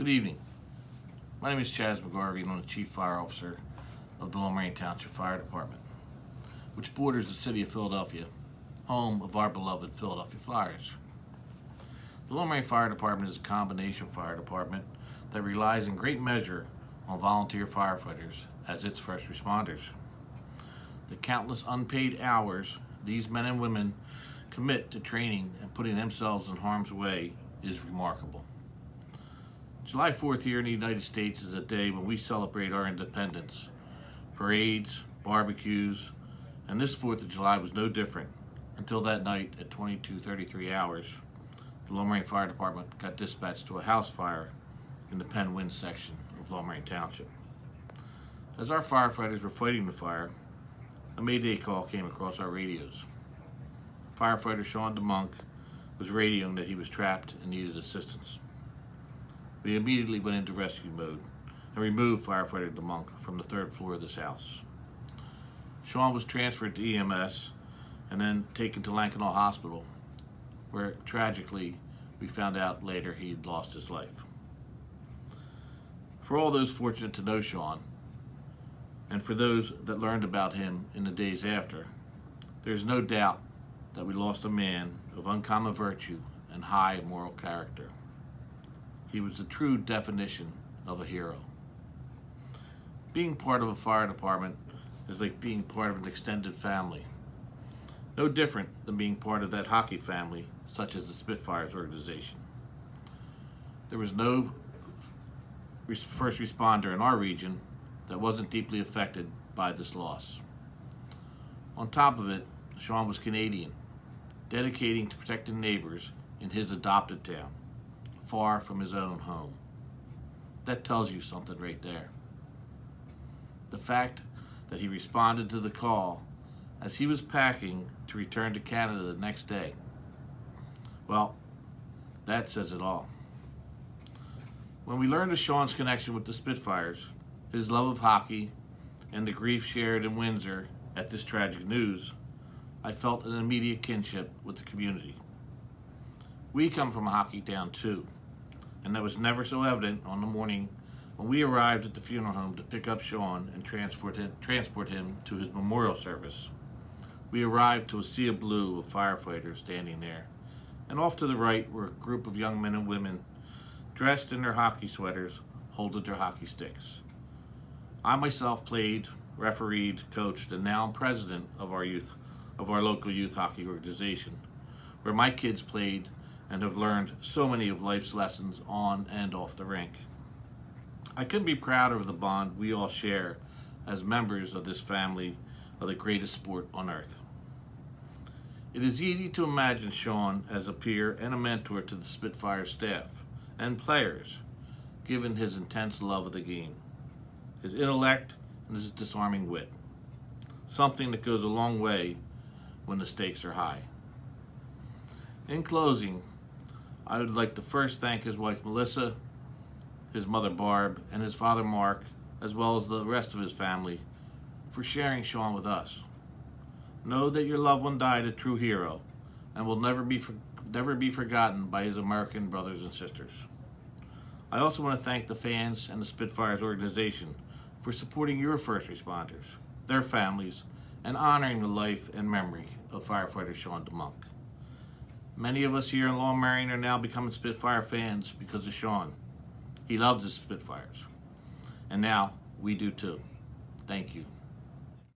Good evening. My name is McGarvey, and I'm the Chief Fire Officer of the Lower Merion Township Fire Department, which borders the city of Philadelphia, home of our beloved Philadelphia Flyers. The Lower Merion Fire Department is a combination fire department that relies in great measure on volunteer firefighters as its first responders. The countless unpaid hours these men and women commit to training and putting themselves in harm's way is remarkable. July 4th here in the United States is a day when we celebrate our independence. Parades, barbecues, and this 4th of July was no different until that night at 22:33 hours. The Lower Merion Fire Department got dispatched to a house fire in the Penn Wind section of Lower Merion Township. As our firefighters were fighting the fire, a Mayday call came across our radios. Firefighter Sean DeMuynck was radioing that he was trapped and needed assistance. We immediately went into rescue mode and removed Firefighter DeMuynck from the 3rd floor of this house. Sean was transferred to EMS and then taken to Lankenau Hospital, where tragically we found out later he had lost his life. For all those fortunate to know Sean, and for those that learned about him in the days after, there's no doubt that we lost a man of uncommon virtue and high moral character. He was the true definition of a hero. Being part of a fire department is like being part of an extended family. No different than being part of that hockey family, such as the Spitfires organization. There was no first responder in our region that wasn't deeply affected by this loss. On top of it, Sean was Canadian, dedicating to protecting neighbors in his adopted town, far from his own home. That tells you something right there. The fact that he responded to the call as he was packing to return to Canada the next day, well, that says it all. When we learned of Sean's connection with the Spitfires, his love of hockey, and the grief shared in Windsor at this tragic news, I felt an immediate kinship with the community. We come from a hockey town too, and that was never so evident on the morning when we arrived at the funeral home to pick up Sean and transport him to his memorial service. We arrived to a sea of blue of firefighters standing there, and off to the right were a group of young men and women dressed in their hockey sweaters, holding their hockey sticks. I myself played, refereed, coached, and now I'm president of our local youth hockey organization, where my kids played and have learned so many of life's lessons on and off the rink. I couldn't be prouder of the bond we all share as members of this family of the greatest sport on earth. It is easy to imagine Sean as a peer and a mentor to the Spitfire staff and players, given his intense love of the game, his intellect, and his disarming wit, something that goes a long way when the stakes are high. In closing, I would like to first thank his wife Melissa, his mother Barb, and his father Mark, as well as the rest of his family, for sharing Sean with us. Know that your loved one died a true hero and will never be forgotten by his American brothers and sisters. I also want to thank the fans and the Spitfires organization for supporting your first responders, their families, and honoring the life and memory of firefighter Sean DeMuynck. Many of us here in Lower Merion are now becoming Spitfire fans because of Sean. He loves his Spitfires. And now we do too. Thank you.